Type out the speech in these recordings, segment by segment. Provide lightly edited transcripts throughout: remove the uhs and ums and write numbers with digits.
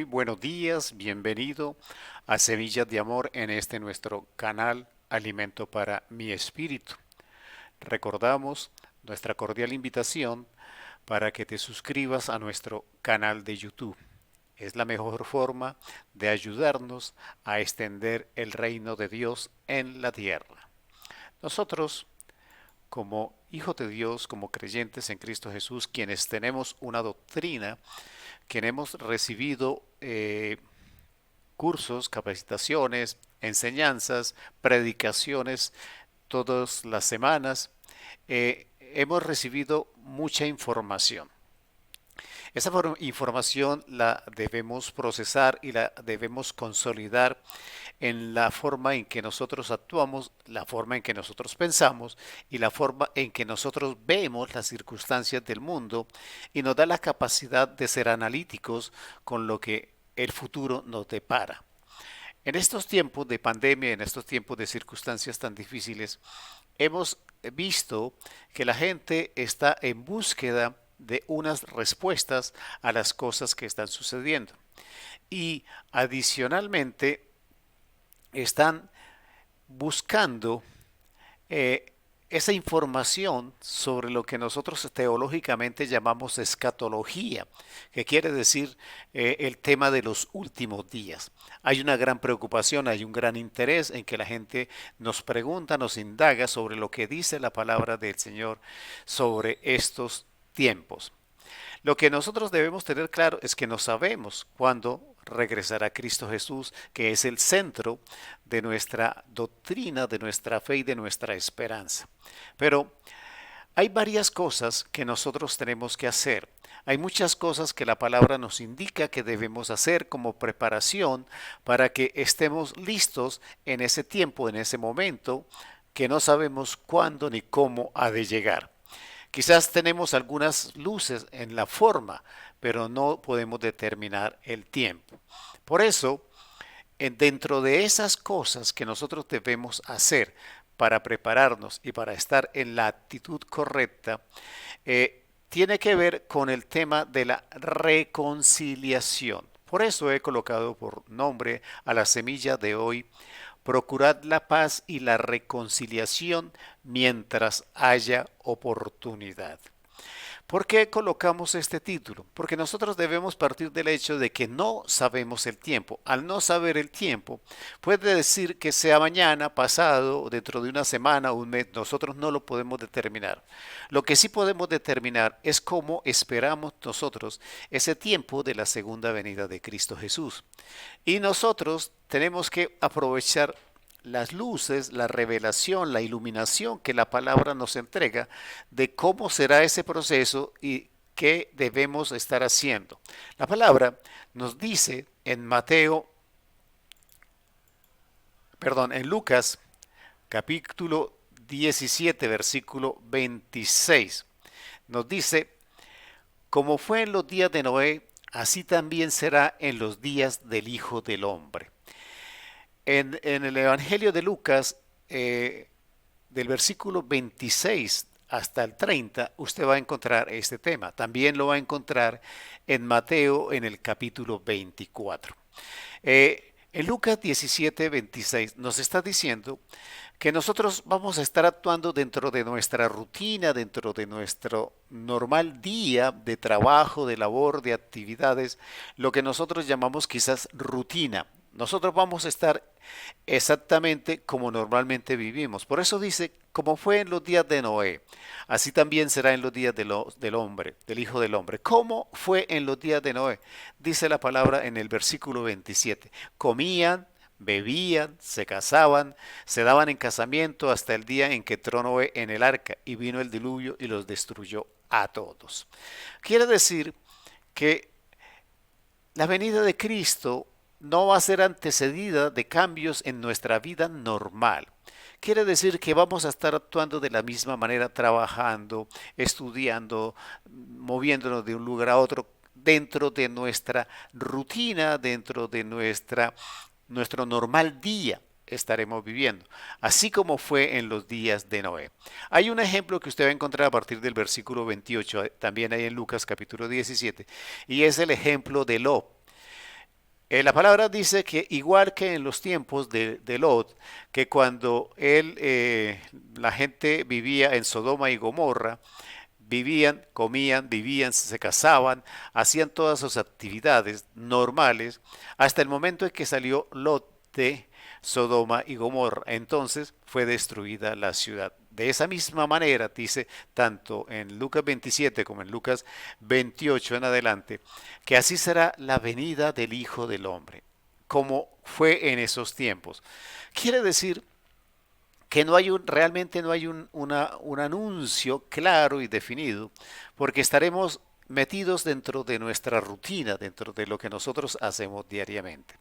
Muy buenos días, bienvenido a Semillas de Amor en este nuestro canal Alimento para mi Espíritu. Recordamos nuestra cordial invitación para que te suscribas a nuestro canal de YouTube. Es la mejor forma de ayudarnos a extender el reino de Dios en la tierra. Nosotros, como hijos de Dios, como creyentes en Cristo Jesús, quienes tenemos una doctrina, quienes hemos recibido cursos, capacitaciones, enseñanzas, predicaciones todas las semanas, hemos recibido mucha información. Esa información la debemos procesar y la debemos consolidar en la forma en que nosotros actuamos, la forma en que nosotros pensamos y la forma en que nosotros vemos las circunstancias del mundo, y nos da la capacidad de ser analíticos con lo que el futuro nos depara. En estos tiempos de pandemia, en estos tiempos de circunstancias tan difíciles, hemos visto que la gente está en búsqueda de unas respuestas a las cosas que están sucediendo. Y adicionalmente están buscando eh, esa información sobre lo que nosotros teológicamente llamamos escatología, que quiere decir el tema de los últimos días. Hay una gran preocupación, hay un gran interés en que la gente nos pregunta, nos indaga sobre lo que dice la palabra del Señor sobre estos tiempos. Lo que nosotros debemos tener claro es que no sabemos cuándo regresará Cristo Jesús, que es el centro de nuestra doctrina, de nuestra fe y de nuestra esperanza. Pero hay varias cosas que nosotros tenemos que hacer. Hay muchas cosas que la palabra nos indica que debemos hacer como preparación para que estemos listos en ese tiempo, en ese momento, que no sabemos cuándo ni cómo ha de llegar. Quizás tenemos algunas luces en la forma, pero no podemos determinar el tiempo. Por eso, dentro de esas cosas que nosotros debemos hacer para prepararnos y para estar en la actitud correcta, tiene que ver con el tema de la reconciliación. Por eso he colocado por nombre a la semilla de hoy: procurad la paz y la reconciliación mientras haya oportunidad. ¿Por qué colocamos este título? Porque nosotros debemos partir del hecho de que no sabemos el tiempo. Al no saber el tiempo, puede decir que sea mañana, pasado, dentro de una semana o un mes. Nosotros no lo podemos determinar. Lo que sí podemos determinar es cómo esperamos nosotros ese tiempo de la segunda venida de Cristo Jesús. Y nosotros tenemos que aprovechar las luces, la revelación, la iluminación que la palabra nos entrega de cómo será ese proceso y qué debemos estar haciendo. La palabra nos dice en en Lucas capítulo 17, versículo 26. Nos dice: como fue en los días de Noé, así también será en los días del Hijo del Hombre. En el Evangelio de Lucas, del versículo 26 hasta el 30, usted va a encontrar este tema. También lo va a encontrar en Mateo en el capítulo 24. En Lucas 17, 26 nos está diciendo que nosotros vamos a estar actuando dentro de nuestra rutina, dentro de nuestro normal día de trabajo, de labor, de actividades, lo que nosotros llamamos quizás rutina. Nosotros vamos a estar exactamente como normalmente vivimos. Por eso dice: como fue en los días de Noé, así también será en los días del hombre, del Hijo del Hombre. ¿Cómo fue en los días de Noé? Dice la palabra en el versículo 27. Comían, bebían, se casaban, se daban en casamiento hasta el día en que entró Noé en el arca y vino el diluvio y los destruyó a todos. Quiere decir que la venida de Cristo no va a ser antecedida de cambios en nuestra vida normal. Quiere decir que vamos a estar actuando de la misma manera, trabajando, estudiando, moviéndonos de un lugar a otro, dentro de nuestra rutina, dentro de nuestro normal día estaremos viviendo, así como fue en los días de Noé. Hay un ejemplo que usted va a encontrar a partir del versículo 28, también hay en Lucas capítulo 17, y es el ejemplo de Lot. La palabra dice que igual que en los tiempos de Lot, que cuando la gente vivía en Sodoma y Gomorra, vivían, comían, vivían, se casaban, hacían todas sus actividades normales, hasta el momento en que salió Lot de Sodoma y Gomorra. Entonces fue destruida la ciudad. De esa misma manera, dice tanto en Lucas 27 como en Lucas 28 en adelante, que así será la venida del Hijo del Hombre, como fue en esos tiempos. Quiere decir que realmente no hay un anuncio claro y definido, porque estaremos metidos dentro de nuestra rutina, dentro de lo que nosotros hacemos diariamente.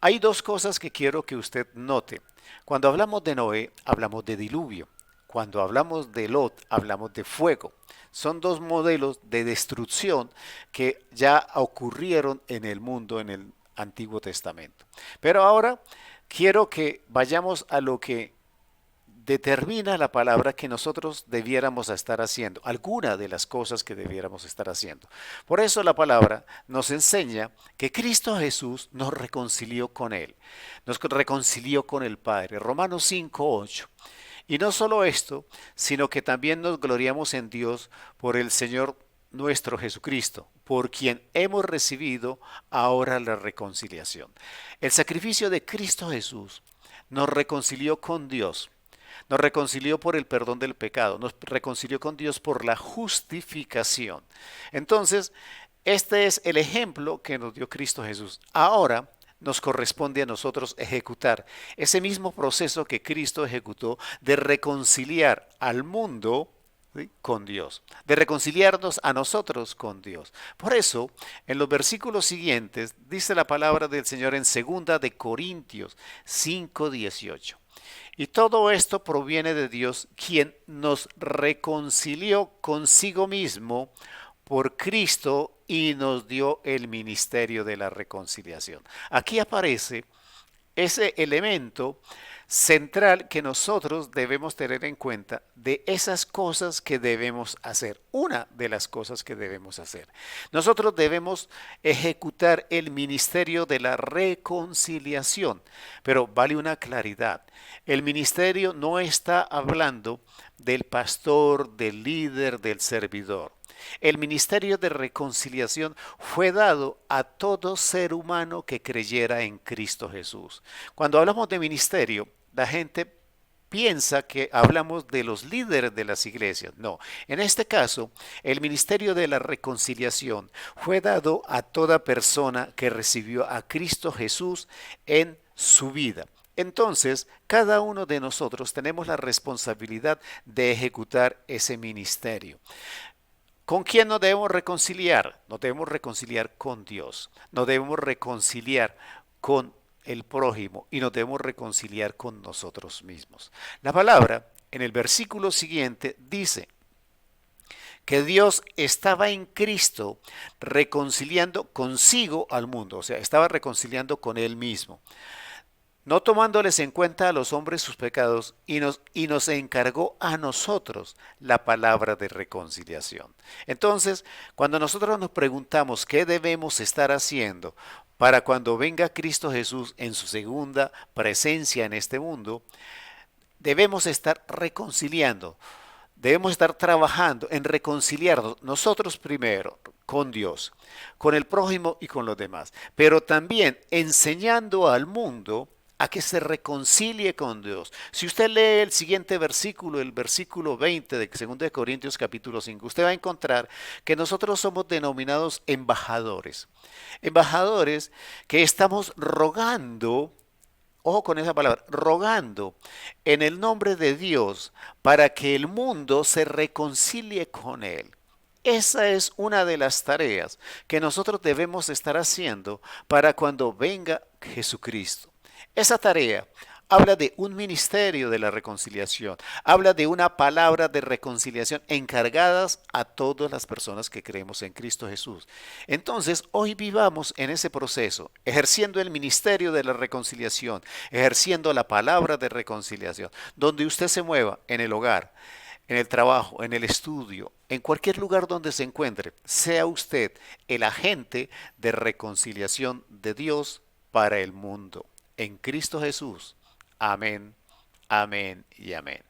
Hay dos cosas que quiero que usted note. Cuando hablamos de Noé, hablamos de diluvio. Cuando hablamos de Lot, hablamos de fuego. Son dos modelos de destrucción que ya ocurrieron en el mundo en el Antiguo Testamento. Pero ahora quiero que vayamos a lo que determina la palabra que nosotros debiéramos estar haciendo, alguna de las cosas que debiéramos estar haciendo. Por eso la palabra nos enseña que Cristo Jesús nos reconcilió con Él, nos reconcilió con el Padre. Romanos 5:8. Y no solo esto, sino que también nos gloriamos en Dios por el Señor nuestro Jesucristo, por quien hemos recibido ahora la reconciliación. El sacrificio de Cristo Jesús nos reconcilió con Dios. Nos reconcilió por el perdón del pecado, nos reconcilió con Dios por la justificación. Entonces, este es el ejemplo que nos dio Cristo Jesús. Ahora nos corresponde a nosotros ejecutar ese mismo proceso que Cristo ejecutó de reconciliar al mundo, ¿sí?, con Dios, de reconciliarnos a nosotros con Dios. Por eso, en los versículos siguientes, dice la palabra del Señor en 2 Corintios 5:18. Y todo esto proviene de Dios, quien nos reconcilió consigo mismo por Cristo y nos dio el ministerio de la reconciliación. Aquí aparece ese elemento central que nosotros debemos tener en cuenta de esas cosas que debemos hacer. Una de las cosas que debemos hacer. Nosotros debemos ejecutar el ministerio de la reconciliación, pero vale una claridad. El ministerio no está hablando del pastor, del líder, del servidor. El ministerio de reconciliación fue dado a todo ser humano que creyera en Cristo Jesús. Cuando hablamos de ministerio, la gente piensa que hablamos de los líderes de las iglesias. No, en este caso, el ministerio de la reconciliación fue dado a toda persona que recibió a Cristo Jesús en su vida. Entonces, cada uno de nosotros tenemos la responsabilidad de ejecutar ese ministerio. ¿Con quién nos debemos reconciliar? Nos debemos reconciliar con Dios. Nos debemos reconciliar con el prójimo y nos debemos reconciliar con nosotros mismos. La palabra en el versículo siguiente dice que Dios estaba en Cristo reconciliando consigo al mundo, o sea, estaba reconciliando con Él mismo, no tomándoles en cuenta a los hombres sus pecados, y nos encargó a nosotros la palabra de reconciliación. Entonces, cuando nosotros nos preguntamos qué debemos estar haciendo para cuando venga Cristo Jesús en su segunda presencia en este mundo, debemos estar reconciliando. Debemos estar trabajando en reconciliarnos nosotros primero con Dios, con el prójimo y con los demás, pero también enseñando al mundo a que se reconcilie con Dios. Si usted lee el siguiente versículo, el versículo 20 de 2 Corintios capítulo 5, usted va a encontrar que nosotros somos denominados embajadores. Embajadores que estamos rogando, ojo con esa palabra, rogando en el nombre de Dios para que el mundo se reconcilie con Él. Esa es una de las tareas que nosotros debemos estar haciendo para cuando venga Jesucristo. Esa tarea habla de un ministerio de la reconciliación, habla de una palabra de reconciliación encargadas a todas las personas que creemos en Cristo Jesús. Entonces, hoy vivamos en ese proceso, ejerciendo el ministerio de la reconciliación, ejerciendo la palabra de reconciliación, donde usted se mueva en el hogar, en el trabajo, en el estudio, en cualquier lugar donde se encuentre, sea usted el agente de reconciliación de Dios para el mundo. En Cristo Jesús. Amén, amén y amén.